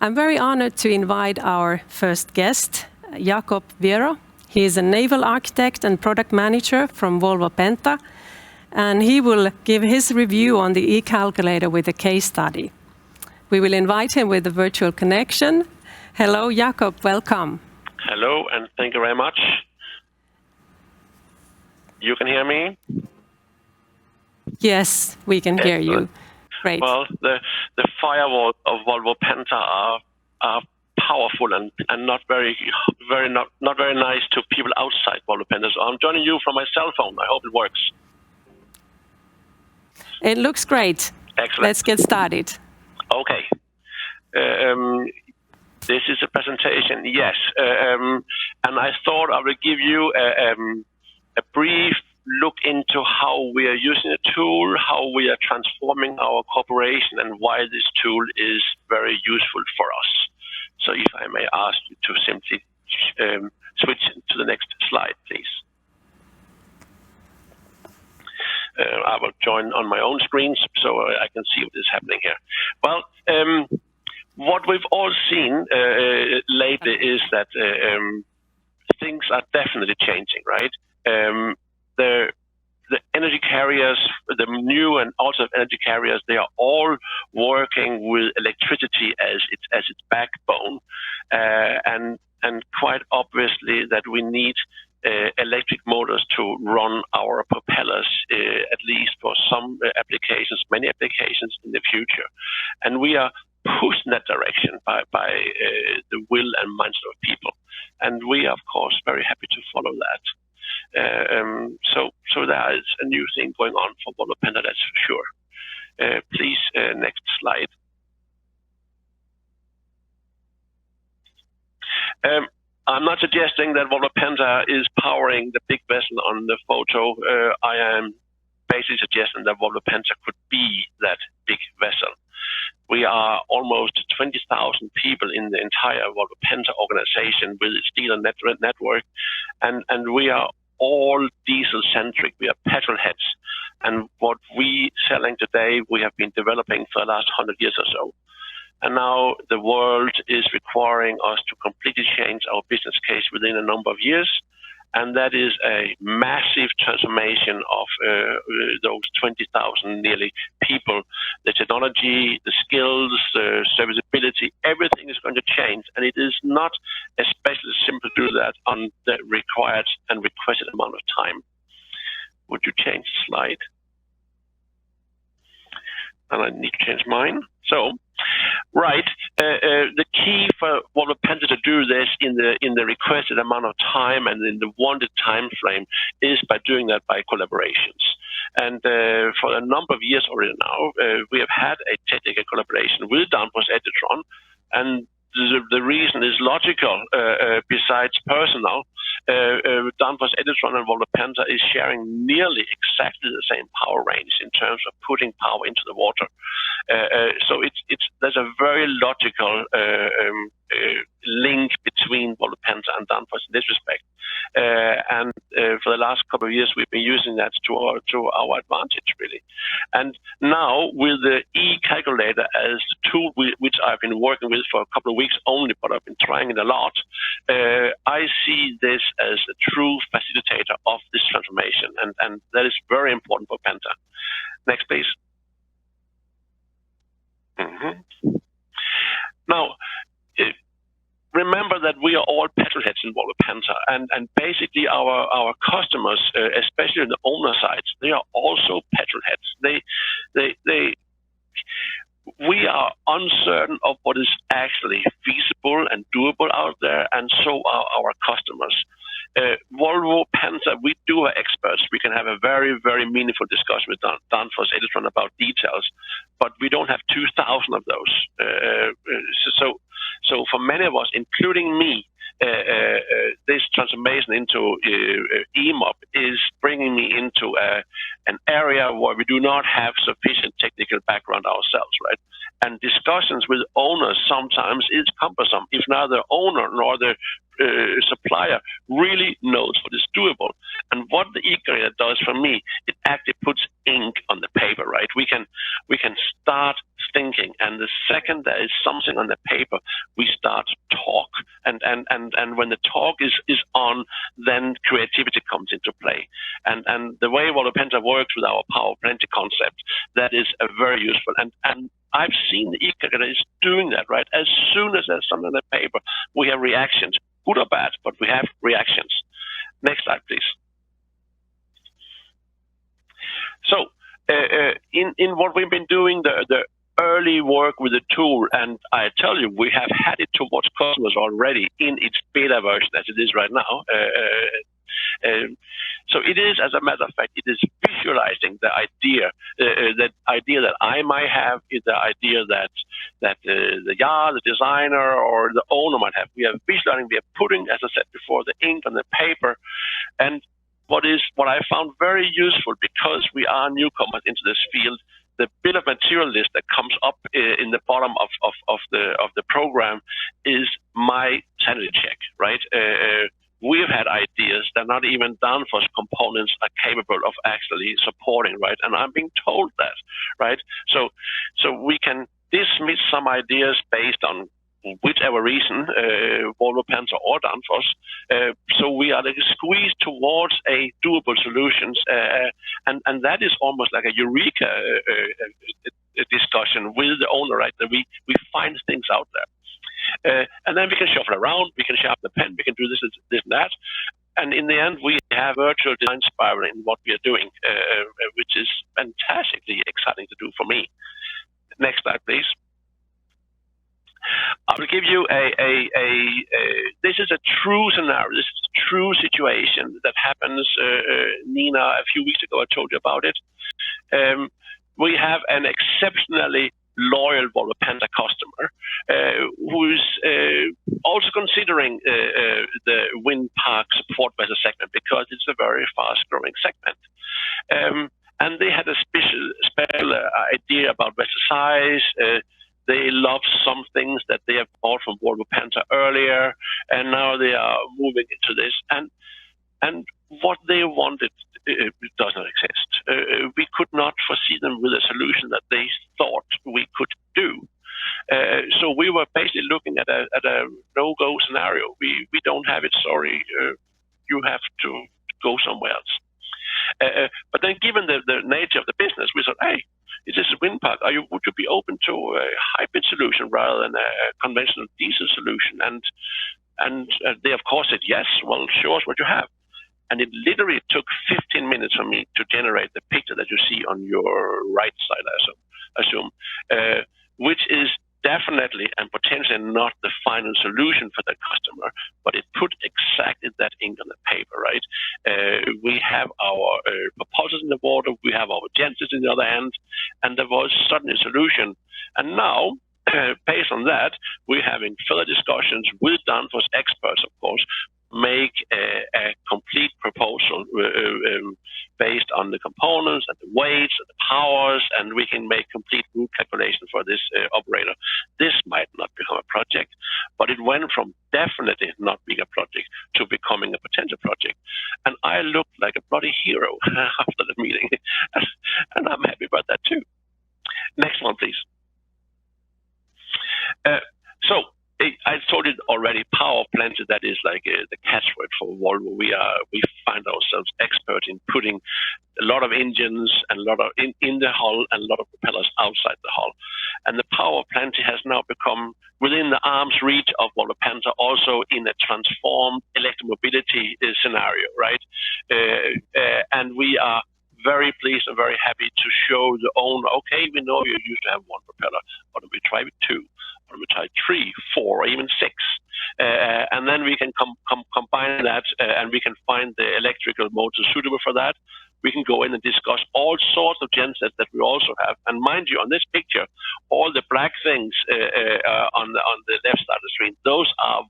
I'm very honored to invite our first guest, Jacob Viero. He is a naval architect and product manager from VolvoPenta, and he will give his review on the eCalculator with a case study. We will invite him with a virtual connection. Hello, Jacob, welcome. Hello, and thank you very much. You can hear me? Yes, we can hear you. Great. Well, the firewall of VolvoPenta are powerful and not very nice to people outside VolvoPenta. So I'm joining you from my cell phone. I hope it works. It looks great. Excellent. Let's get started. Okay. This is a presentation, yes. And I thought I would give you a brief look into how we are using the tool, how we are transforming our corporation, and why this tool is very useful for us. So if I may ask you to simply switch to the next slide, please. I will join on my own screen so I can see what is happening here. Well, what we've all seen lately is that things are definitely changing, right? The energy carriers, the new and alternative energy carriers, they are all working with electricity as its backbone, and quite obviously that we need electric motors to run our propellers, at least for some applications, many applications in the future, and we are pushed in that direction by the will and mindset of people, and we are of course very happy to follow that. So there is a new thing going on for VolvoPenta, that's for sure. Please, next slide. I'm not suggesting that VolvoPenta is powering the big vessel on the photo. I am basically suggesting that VolvoPenta could be that big vessel. We are almost 20,000 people in the entire VolvoPenta organization with its dealer network, and we are all diesel-centric. We are petrol heads, and what we selling today, we have been developing for the last 100 years or so. And now the world is requiring us to completely change our business case within a number of years. And that is a massive transformation of those 20,000 nearly people. The technology, the skills, the serviceability, everything is going to change. And it is not especially simple to do that on the required and requested amount of time. Would you change the slide? And I need to change mine. So, right, the key for VolvoPenta to do this in the requested amount of time and in the wanted time frame is by doing that by collaborations. And for a number of years already now, we have had a technical collaboration with Danfoss Editron, and the reason is logical. Besides personal, Danfoss Editron and VolvoPenta is sharing nearly exactly the same power range in terms of putting power into the water. So there's a very logical link between VolvoPenta and Danfoss in this respect. And for the last couple of years, we've been using that to our advantage, really. And now with the eCalculator as the tool which I've been working with for a couple of weeks only, but I've been trying it a lot, I see this as a true facilitator of this transformation, and that is very important for Penta. Next, please. Now, remember that we are all petrol heads in VolvoPenta, and basically our customers, especially on the owner sides, they are also petrol heads. We are uncertain of what is actually feasible and doable out there, and so are our customers. VolvoPenta, we do have experts. We can have a very, very meaningful discussion with Danfoss Editron about details, but we don't have 2,000 of those. So for many of us, including me, this transformation into EMOP is bringing me into an area where we do not have sufficient technical background ourselves, right? And discussions with owners sometimes is cumbersome if neither the owner nor the supplier really knows what is doable. And what the eCalculator does for me, it actually puts ink on the paper, right? We can start thinking, and the second there is something on the paper, we start to talk, and when the talk is on, then creativity comes into play, and the way VolvoPenta works with our Power Plenty concept, that is a very useful, and I've seen the eCalculator is doing that, right? As soon as there's something on the paper, we have reactions, good or bad, but we have reactions. Next slide, please. So, in what we've been doing, the early work with the tool, and I tell you, we have had it towards customers already in its beta version as it is right now. So it is, as a matter of fact, it is visualizing the idea, that idea that I might have, is the idea that the yard, the designer, or the owner might have. We are visualizing, we are putting, as I said before, the ink on the paper, and what I found very useful, because we are newcomers into this field, the bill of material list that comes up in the bottom of the program is my sanity check, right? We've had ideas that not even Danfoss components are capable of actually supporting, right? And I'm being told that, right? So we can dismiss some ideas based on whichever reason, VolvoPenta or Danfoss. So we are like squeezed towards a doable solutions, and that is almost like a eureka discussion with the owner, right? That we find things out there. And then we can shuffle around, we can sharpen the pen, we can do this and that. And in the end, we have virtual design spiral in what we are doing, which is fantastically exciting to do for me. Next slide, please. I will give you this is a true scenario, this is a true situation that happens, Nina, a few weeks ago I told you about it. We have an exceptionally loyal VolvoPenta customer who's also considering the wind park support vessel segment, because it's a very fast growing segment. And they had a special idea about vessel size. They love some things that they have bought from VolvoPenta earlier, and now they are moving into this. And what they wanted does not exist. We could not foresee them with a solution that they thought we could do. So we were basically looking at a no-go scenario. We don't have it, sorry. You have to go somewhere else. But then given the nature of the business, we thought, hey, is this a wind park? Would you be open to a hybrid solution rather than a conventional diesel solution? And they, of course, said yes. Well, show us what you have. And it literally took 15 minutes for me to generate the picture that you see on your right side, I assume, which is definitely and potentially not the final solution for the customer, but it put exactly that ink on the paper, right? We have our propulsors in the water, we have our gensets in the other end, and there was suddenly a solution. And now, based on that, we're having further discussions with Danfoss experts, of course, make a complete proposal based on the components and the weights and the powers, and we can make complete route calculation for this operator. This might not become a project, but it went from definitely not being a project to becoming a potential project. And I looked like a bloody hero after the meeting, and I'm happy about that too. Next one, please. So I told you already, Power Plenty, that is like the catchword for Volvo. We find ourselves expert in putting a lot of engines and a lot of in the hull and a lot of propellers outside the hull. And the Power Plenty has now become within the arm's reach of VolvoPenta, also in a transformed electromobility scenario, right? And we are very pleased and very happy to show the owner, okay, we know you used to have one propeller, but we try with two, or we try 3, 4, or even 6. And then we can combine that and we can find the electrical motor suitable for that. We can go in and discuss all sorts of gensets that we also have. And mind you, on this picture, all the black things on the left side of the screen, those are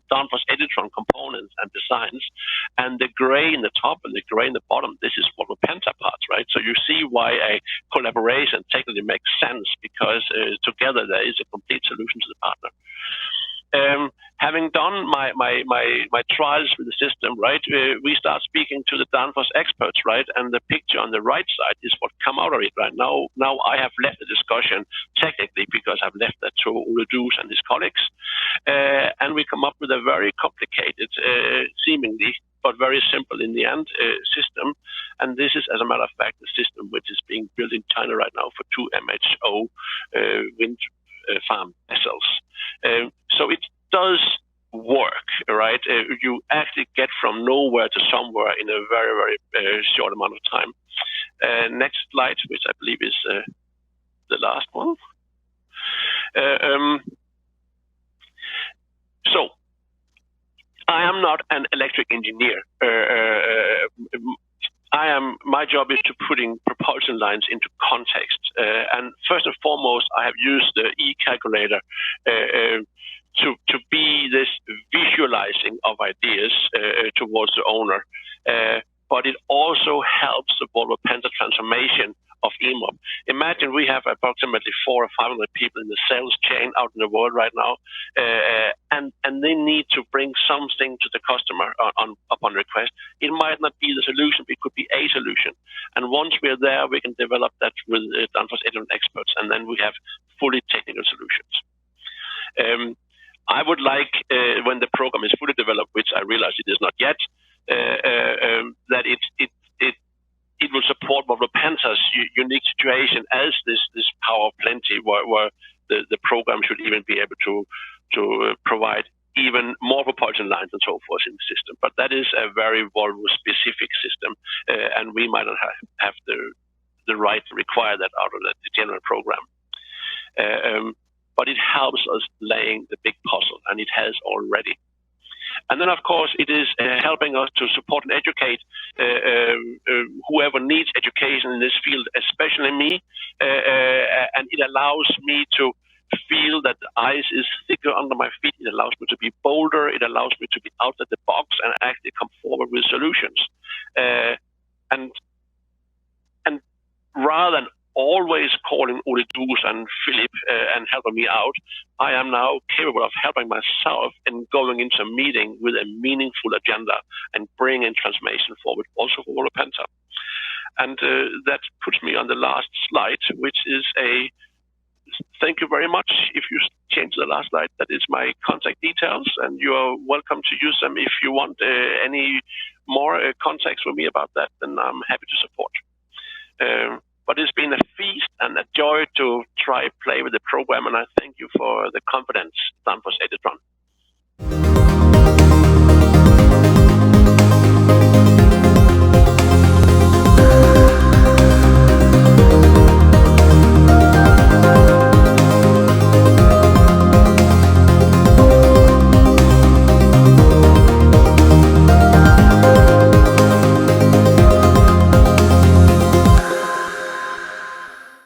Danfoss Editron components and designs. And the gray in the top and the gray in the bottom, this is VolvoPenta parts, right? So you see why a collaboration technically makes sense, because together there is a complete solution to the partner. Having done my trials with the system, right, we start speaking to the Danfoss experts, right, and the picture on the right side is what come out of it right now. Now I have left the discussion technically because I've left that to Ole Duus and his colleagues, and we come up with a very complicated, seemingly, but very simple in the end, system. And this is, as a matter of fact, the system which is being built in China right now for 2 MHO wind farm vessels. So it does work, right? You actually get from nowhere to somewhere in a very, very short amount of time. Next slide, which I believe is the last one. So I am not an electric engineer. My job is to putting propulsion lines into context. And first and foremost, I have used the eCalculator to be this visualizing of ideas towards the owner. But it also helps the VolvoPenta transformation of EMOB. Imagine we have approximately 400 or 500 people in the sales chain out in the world right now, and they need to bring something to the customer upon request. It might not be the solution, it could be a solution. And once we're there, we can develop that with Danfoss Editron experts, and then we have fully technical solutions. I would like, when the program is fully developed, which I realize it is not yet, that it will support VolvoPenta's unique situation as this power of plenty, where the program should even be able to provide even more propulsion lines and so forth in the system. But that is a very Volvo-specific system, and we might not have the right to require that out of the general program. But it helps us laying the big puzzle, and it has already. And then, of course, it is helping us to support and educate whoever needs education in this field, especially me. And it allows me to feel that the ice is thicker under my feet. It allows me to be bolder. It allows me to be out of the box and actually come forward with solutions. And rather than always calling Ole Duus and Philip and helping me out, I am now capable of helping myself and going into a meeting with a meaningful agenda and bringing transformation forward, also for VolvoPenta. And that puts me on the last slide, which is a thank you very much. If you change the last slide, that is my contact details, and you are welcome to use them. If you want any more context with me about that, then I'm happy to support. But it's been a feast and a joy to play with the program, and I thank you for the confidence, Danfoss Editron.